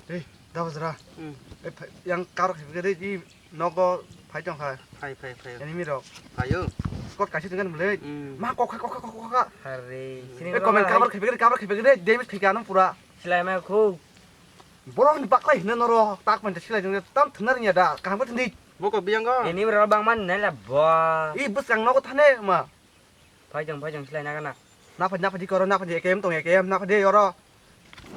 Đi, đâu rồi? Yang karo cái đấy đi nó có phải trong phải. Phải. Ini miro. Ayo. Kau kasih dengan boleh. Mah kok. Hari sini Eh komen kabar ke deh, dia mesti kanan pura. selama aku Borong di baklai nero tak mencet sila jeung tam tenarnya dah. Kang bet di. Boko biang ko. ini berapa bang man nela bah Ih bus yang nó có thane mà. phải chồng selama kan nak Napa di corona apa di EKM tong EKM napa di yoro.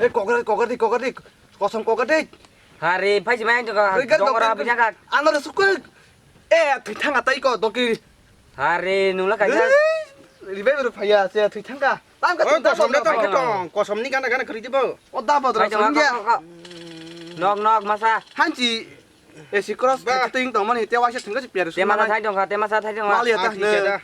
Eh kok di. Kosong kok di. hari phải main juga dong orang punya kak Ano da suku. Eh thang ata iko doki. hari nula kaja Ribeiro phaya se thang ka. Tam ka Oh, thang kosom na to ko. Kosom ni kana keri dibo. Oda ba phải dra chồng sangya. nok masa 한지 에시 크로스 ting tong man te wa se thang ka piar su tema thay chồng tema thay chồng Mali Ah, ata ठीक है दा.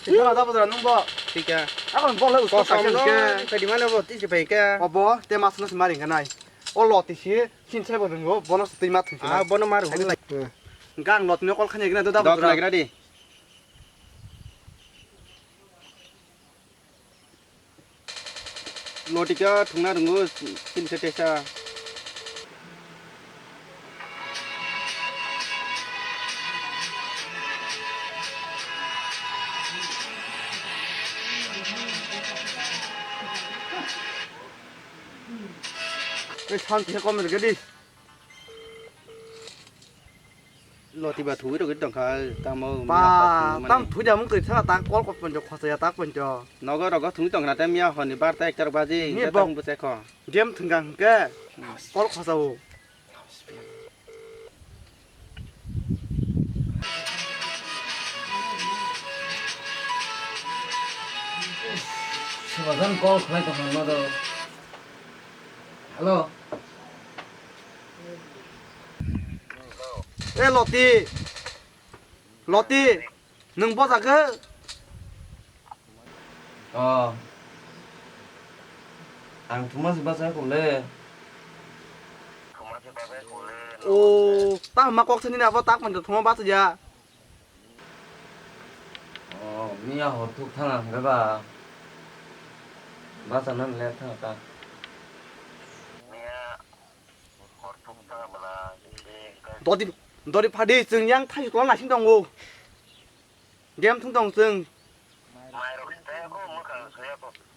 ne thang ada ba dra nung ba ठीक है. akon bol la usko Kosom ka no. ke Pe di mana bo ti se pe ke. obo te mas no smaring ka nai o lot ti si chin chai bo ding go bonus ti mat Ah, bono maru. gang lot ne kol khanya gina da ba Dok dra lagi di. Lotika thungna dungu tin se tesa. cái thang ti ko me ke di Loti ba thui rồi dong kha ta mo. pa tam thu ja mung ke thang ta kol ko pon jo khasa ya ta pon jo Nó có thúng tổng là tem mía hòn thì ba tay char ba gì Nghe nhất bông. không bớt xe khó game thang gang ke kol khasa u sebagian call kau itu mana tuh halo 에 로티 능 보자 그 ang cuma sebasa aku le 오, 딱 막고 thân apa tak mình thoma ba ya mia hotuk thang gaba bahasa nan le thang ta 너디 파디 증양 타이 거 나 신동고 game 통동 증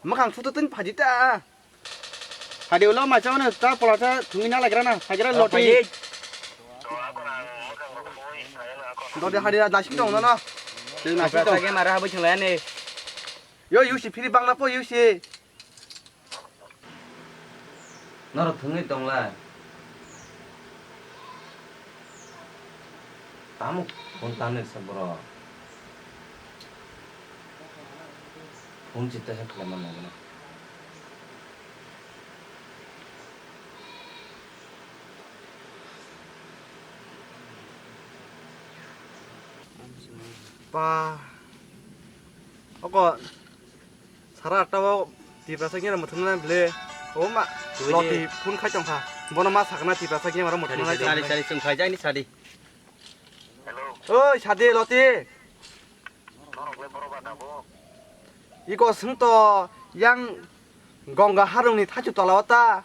막강 투도 뜬 파디다 hadi ulo mà cháu này ta bỏ ra thúng na lại cái nào hay cái đó loti 너디 하리라 나 신동 너나 đừng nào bahasa chúng ke marah bu cheng ni 여 유시 피리 방나 뽀 유시 nó được thứng tông là tám con tan này sao bro không chỉ tới hết là mình này 빠 어거 살았다고 디바사기나 못 듣는 블레 오마 로티 푼 카정카 뭐나마 사가나 디바사기 말아 못 듣는 sari sari sung khai jai ni sari 어 샤디 로티 이거 승도 양 건가 하루니 타주 돌아왔다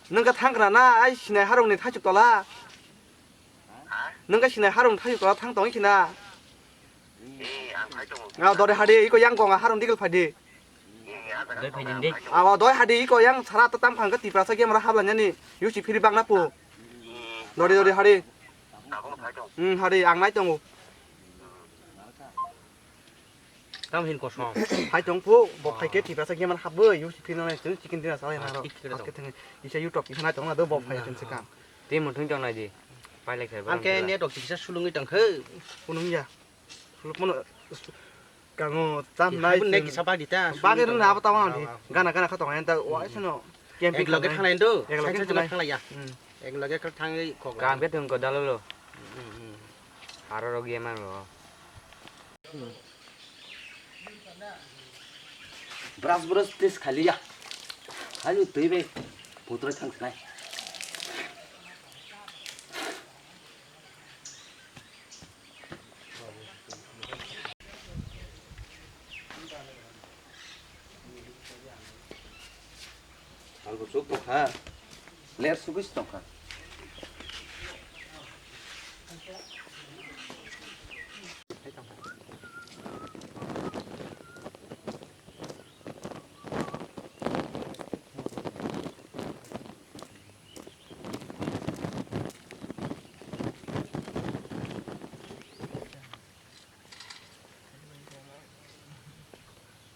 너가 탕그라나 아이 시내 하루니 타주 돌아 너가 시내 하루니 타주 돌아 탕동이 기나 아 너네 하디 이거 양 건가 하루니 이걸 파디 để phải nhìn đi 아 너네 하디 이거 양 살았다 땀판 거 디바사기 말아 하블라냐니 유시 피리 방나포 너리 하디 하디 앙나이 똥고 tam hin ko song hai trong phố một hai kết thì phải sangมันขับเบอร์อยู่ที่นั่นเลยที่กินที่นั่นสายนะเราcáiทั้งยี่ใช้ยูทูบที่นั่นตรงนั้นเดี๋ยวบอกไปจนสิกัน tim một thằng trong này gì phải lại phải ăn cái nét độc chỉ sẽ sulung cái tầng khứ คุณนุ่งยาลูกมันกังจำได้ bún này cái sao ba đi ta บ้านที่นั่นหาปะตองทีกันเขาต้องให้แต่ว่าฉันเนาะเกม em ปิก là cái thằng này đâu Em là cái thằng này. này à em là cái thằng ấy khó càng biết thương có đau lâu rồi haro rogi emang lo brush तेस खाली या खाली तै बे बोतल थांसनाय algo suko ha ler suko stok ha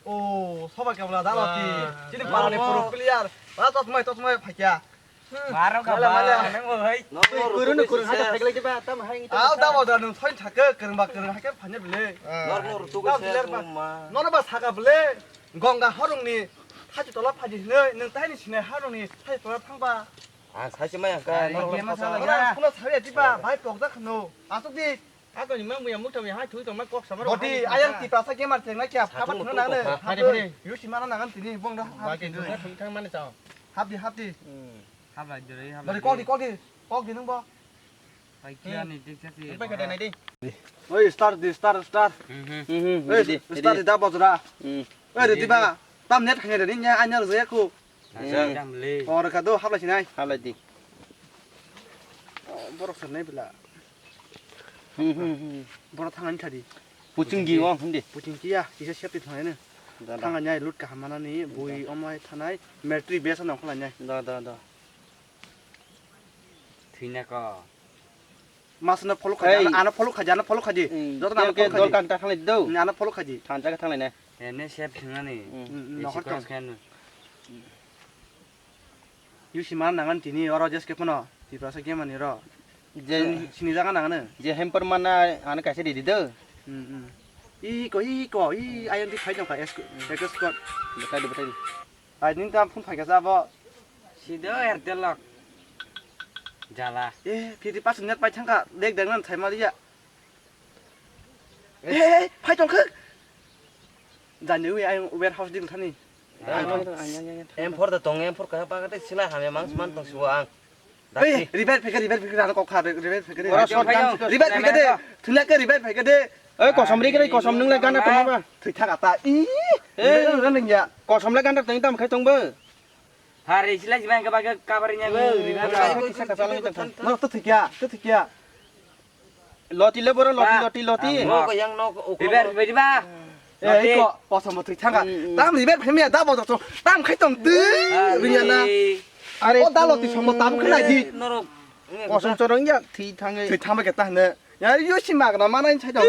오 서밖에 몰라 나왔지 지금 바로네 프로 클리어 나 떴으면 파이야 Marah kabar, neng ơi. Kurun kurun haja thai lagi ba tam hai 아 나보다는 서인 작게 그런 막 그런 하게 반냐 빌래 nor tugas saya rumah 너는 봐 사가 빌래 건가 하롱니 타지 돌아 파지네 능 따니 지네 하롱니 타지 돌아 팡바 ah saya mah yang kan Iya, masalah. 너는 손에 사야 지바 마이 뻑다 khno 아속디 Aku ni memang muk tami hai thui tong mak kok sama. 어디 아양 띠 빠사 게말 쟁나 게 하바 는 나는 하디 유시만 나간 띠니 봉다 하디 Thang mana sao? 하디 Hab lại rồi hab. 너리 꺼기 능 봐. Phải kia này đi cái gì? Bay cái này đi. 어이 스타트 에이 스타트 다 봐줘라 에이 디바 땀 넷 하게 되냐 안녕 저야쿠 Jam le. 어르카도 합라시나이 Hala di. 버럭서 내빌라 버럭 탕한 차리 Pucunggi wong hindi. 부팅기야 이제 시합이 통해는 탕한냐 룻가 하마나니 보이 엄마의 타나이 멜트리 베서 나올라냐 Da. Thì nè co. 마스나 폴로 카지 아나 폴로 카지 너도 나나 Ke 폴로 dol 카지 kan ta thang lai dau. 나나 폴로 카지 Than cha ka thang lai ne. Em nên xếp thằng này. nó Chỉ hot có trong scan. 유시만 나간 티니 어러 제스케프너 디브라서 게만이라 Je 신이자가 나가는 je hamper mana ana ka se di dau. 이거 이 아이언디 파이정 파 에스코 것 Betai. 아이닌 다음 푼 파이가사 뭐 Chỉ đỡ Airtel lock. Jala. 예, 비디 빠스넷 빠이 창가 렉 댕는 잘 말이야. 에, 파이정 크. 잔유이 아이 웨어하우스 딜 타니. em for the tong em for ka pa ka sila ha memang seman tong suang 에이, 리벨 페게 하는 거 카드 리벨 페게. Ora short kan. 리벨 페게. 틀라게 리벨 페게. Ê kosom đi cái đây kosom nung lai gan ta tong ba. 틀타 갔다. 이. 에, 그러는 야. Kosom lai gan ta tong tam khai tong ba. Hari sila jiman ka kabarnya go. 너 또 특이야. Loti le boro loti. no ko yang no River về đi ba. 에, 이거 버섯 뭐 특이한가. 땀 리벨 페미야 다 보자 좀. 땀 칼동 뜨. 그냥나. Are 달러티 정말 땀 큰나지. no kosom chorong ya thi thang ai. 틀타먹겠다 네. 야, 요시마가 만한 차죠.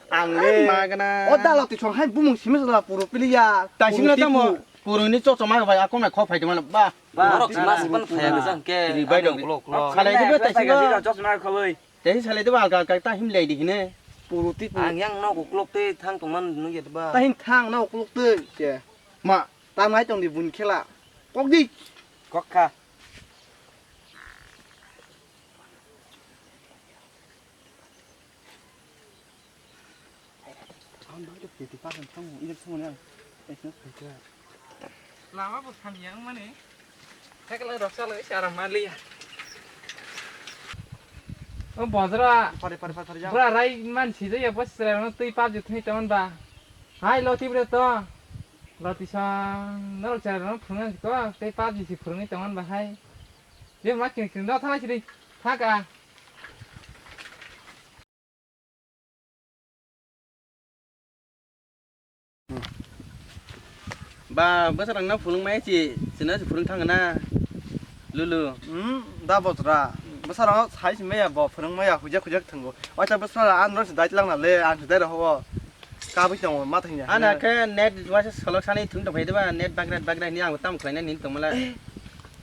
앙레. Magana. 달러티 정한 부몽 심해서라 부르 빌리야. Tasim ta mo. Purung ni chok chomai ba akon na kho phai jama ba. norok mas pan phaya ga sang ke Di bai dong. Lo. Salai tu be tasim ba. Cho nó không ơi. Te salai tu ba ka ta him lei di ne. 부르티 ang yang no ko klok te thang tong man nu ye ba 따힌 탕 나오 꿀럭들 제. 마. 땀 할 정도 문 켈라. 꼭디. Coca. 아, 나도 비디 빠진 탕 이렇게 소문이야. 에스 그래. Lama bút thằng yang mà nè. Cái lời đọc sao lời xả mà li. bỏ ra 파리 자. ra rai man chỉ đấy bớt sờ nó tươi pap được thấy tao ba hai lo tiếp được to lo tí sao nó chờ nó phun nó có tươi pap gì thì phun cái tao ba hai nếu mà kiểu đó thay chỉ đi thác à Ba ba sarang na phulung mai chi sina phulung thang na. Lulu. 나 보더라. 뭐 사람 사이시매야 뭐 그런 거야. 그저 등고. 어차 뭐 사람 안 넣어서 나이랑 날래 안 그대로 하고. 까비 좀 맞다 그냥. Ana ke net wa salok sani thung to phai ba net background ni ang tam khlai na nin tong mala.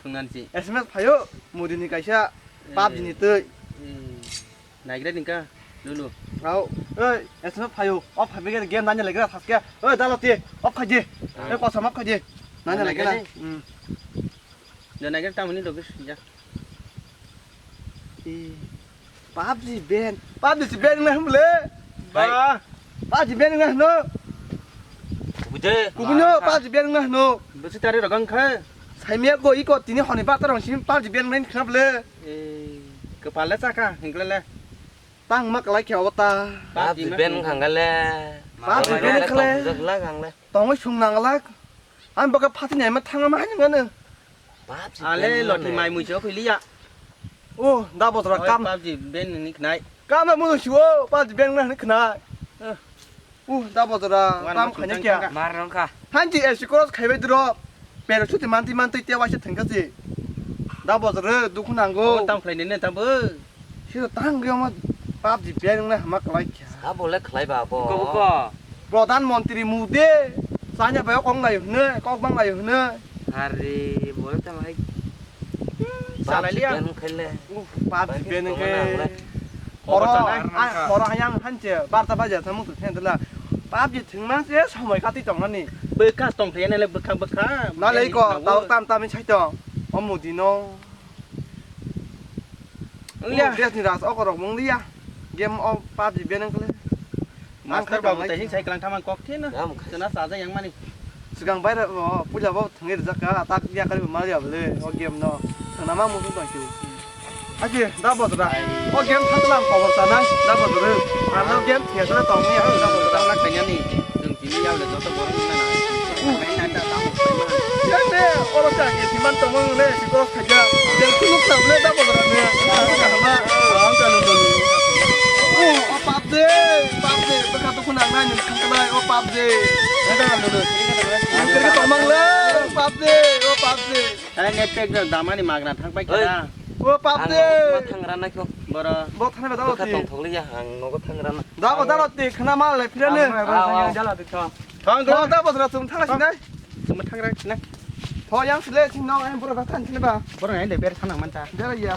Thung nan chi. SMS 파요. 모디니 가샤. 밥지니 뜨. Nai gra ning ka. Lulu. 아우. 어이, SMS 파요. 파비게 게임 난냐 레가 다스게. 달라티. 가지. 과서 막 가지. 난냐 레가. Dan nai gra tam ni do ya. 이 밥지 벤. 밥지 벤 나 함래. Ba. 밥지 벤 나 너. 돼. 구군요 빠지변 너 무슨 자리 러건 카 사이미하고 이거 뒤니 허니 빠따랑 심 빠지변 그나블레 그 발레 사카 hin글레 땅 막라이 겨웠다 빠지 벤 강갈래. 빠지 벤 클레. 라 강래. 똥을 흉낭락 안 버가 파티 내면 탕하면 하는 거는 빠지. 알레 로티 마이 무죠 필리야 오 나보더라 깜 빠지 벤 니크나이 까만 무슨 쉬워 빠지변 하는 그날 오 나보더라 깜 가냐기야 말랑 카. 한지 에시코스 가입에 들어 배를 추티 만티 떼와시 등가지 나보더라 누구 난고 땅 플레이는 땅부 시도 땅 그냥 빠지변 막 라이 아 볼래 클라이 바보. Kau Prodan Montri Mude, sanya bayar kong layu ne, kong bang layu ne. hari boleh sama hai. Salah lihat. 벤 클래. Pap ben ke. Koro Koro, sana. koro hayang hanje, barta baja tamu tu ten tela. Pap ji thingman se somai kati tong ni. berkah tong play này là berkah Na lei ko tau tam chai tong. Omu dino. Lihat dia ni ras okor mong dia. Game of pap ji ben ke. master babu teh saya kelang taman kok thiên Dam. sana saja yang mana Segang bayar puja bawa tengir zaka tak dia kali maria bele. O game no. Nama mu tu tong ki. Aje, dah bos dah. O game thắt lang power sana, dah bos dah. Ano game thiệt sana tong ni, dah bos dah. tao lắc cái này đừng chỉ nhau là tao muốn cái này cái này tao phải mà Yang ni, orang cakap ni timan tong mung ni, si kau kerja. Yang tu muka ni dah bos dah ni. Aku dah sama, orang kan dulu. Oh, pap deh, berkat tu kunang ni, kangkalai, oh pap deh. cái này dulu Yang kerja tong mung le, pap deh, oh pap deh. cái này pack được đam anh mặc là thằng bay kia Oh pap deh. 탕라나 코. bờ Bos thang ni dah 그 loti. 통 통 야. 너가 탕라나. Dah loti, kena mal le, pira ni. jalan tu kau. thằng Kalau đó dah bos dah tum thang sini. chúng thằng ra nè Thọ yang sile ching nong em pura bathan sini ba. bữa này để bé thằng nào ta Dia ya.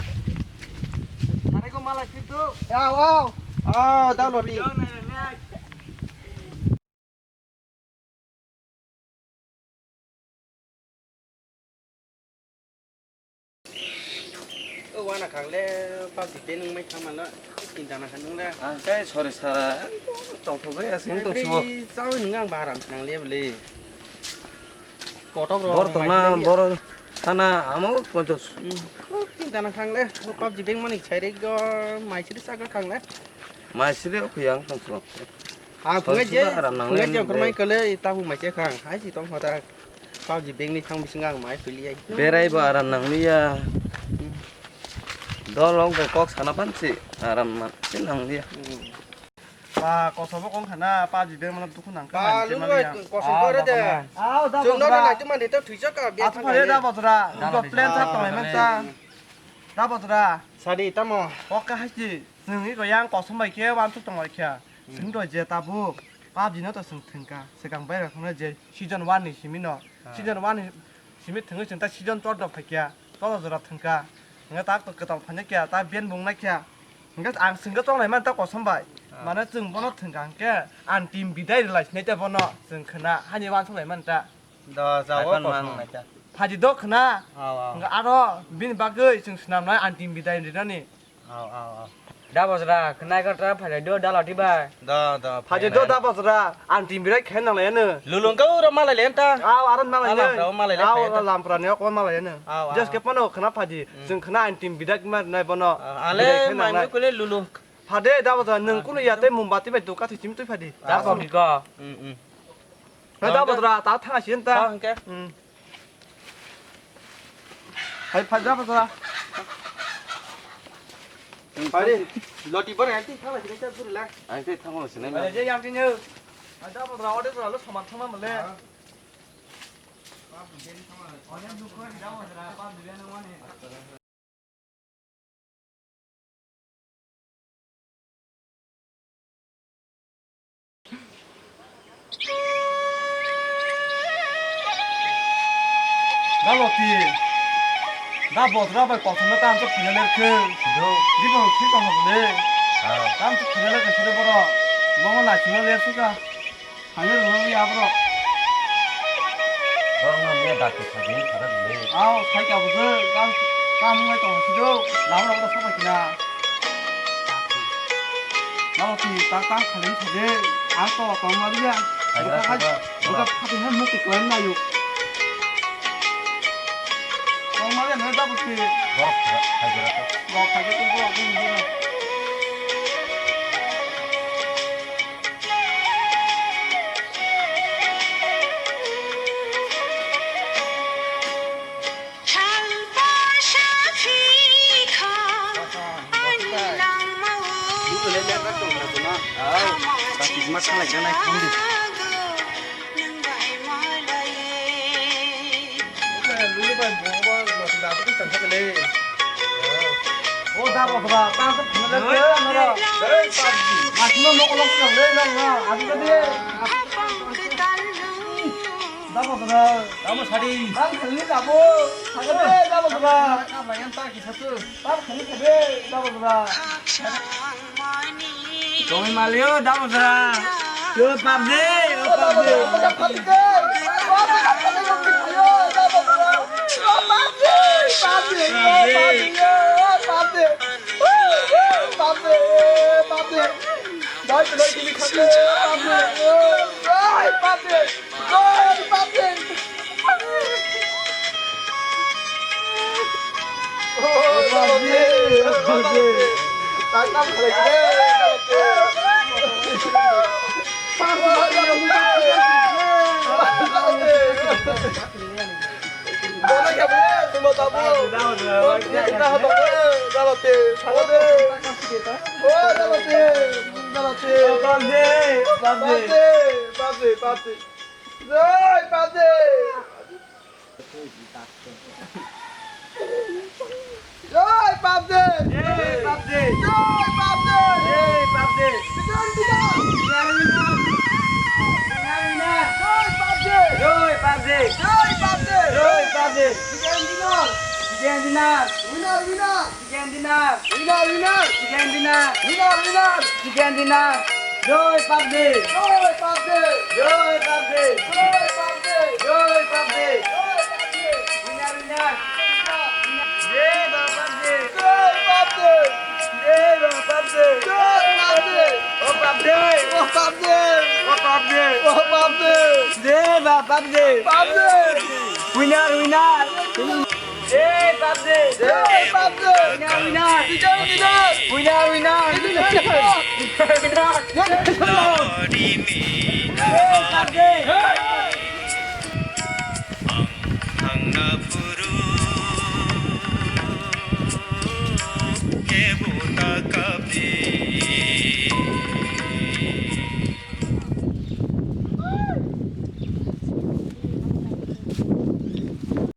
Hari ko malah situ. Ya, wow. tao lột đi qua là khẳng lẽ bao gì tên mấy thằng mà nó tin rằng là thằng đúng ra 아, 쟤 저리 살아. 똥 통에 생동 치고. sao những ngang bà làm thằng liêm lì cổ tóc rồi 뭘 동나 뭘 하나 아무 먼저 tin rằng là thằng lẽ bao gì tên mà này chạy đấy có mày chỉ sao cái thằng lẽ 마시려 그냥 똥. à cũng nghe chứ Thật sự là nặng cũng nghe lên chứ con đây. mấy cái lẽ tao không mày chơi khang hái gì tao họ ta bao gì tên này thằng bị ngang mày phải liây 베라이버 아람 낭리야. 너롱 꼭 사나 반지 아람만 신랑리야. Ba có số con khả na ba chỉ bên mà tu nang à lúc rồi có súng cơ đó chứ Áo da trường bos đó là ra. chúng mình thì tao thủy chắc cả biết À tu phải da bos ra. Có plan thắt tong em sa. Da bos ra. sao đi tao mò Có cái hay gì? Nhưng cái yang có số mấy kia ban tu tong lại kia. Sing rồi je ta bu. Ba chỉ nó ta sing thằng cả. Sẽ càng bay ra không là je. Season 1 này xí nó. Season 1 này xí thằng cái chúng ta season 2 đọc phải kia. Đó là thằng cả. Người ta có cái tàu phản kia ta biến vùng này kia. Người ta ăn sing cái trong này mà ta có số bảy. Mà nó chừng bọn nó thằng càng kia. Ăn tìm bị đây lại nên cho bọn nó chừng khả na hai mươi ban số này mà ta. đó giàu quá còn 만 Haji dok khana. à Enggak ada bin bagai sing senam nai anti bidai ni ni. à Dah bos dah, kena kau terap ada dua dah lati bay. đó đó Haji dok da pasra anti bidai khen nang lai ne. lulung kau udah malah lihat ta Aw aran nang lai ne. Alam, malah lai Aw khen ta. lam pran ne ko malai ne. Aw, Just aw. ke pano khana phaji sing khana anti bidai ma nai bono. ale mai mới có lên lulu Phade da pasra nang ku ya te mumbati bai tu ka thi chim tu phadi. Dah bos di kau. Hai da pasra ta tha sin ta. sao cái Hai phadi da pasra. phải đi lọt đi bữa này thì thằng này thì chắc là 아니 그 탕으로 지내면 Hai je yang tin như. Hai da pasra order ra lu saman saman ma le. Da loti. Da bos ra bai ko thna tam to phine le ke. Do. Di bo khi ko le. Tam to phine le ke sire boro. Mo na chino le suka. Hanya ro ya boro. 너는 왜 다크 사진 받았네. Ao khai ka bu kam kam ngai to si do. La ro da so ba kina. Da loti ta ta khalin thade. A to ma ria. Buka papi han mukti klan na yuk. Kau mana nak dapat sih? Gak pakai tu gua gini. Itu lihat kan tuh berapa nak? Tapi cuma kan lagi naik kundi. Lulu ban bawa lo sudah tu kan sekali. Oh dah bawa tang tu nak ke mana? Masih mau kolok nak le nak. Aku tadi. Dah bawa Kamu sari. Bang kali dah bawa. Aku tadi dah bawa. Apa yang tak kita tu? Bang kali tadi dah bawa. Kami malio dah masa. Yo pabde, yo pabde. Ke bota kapi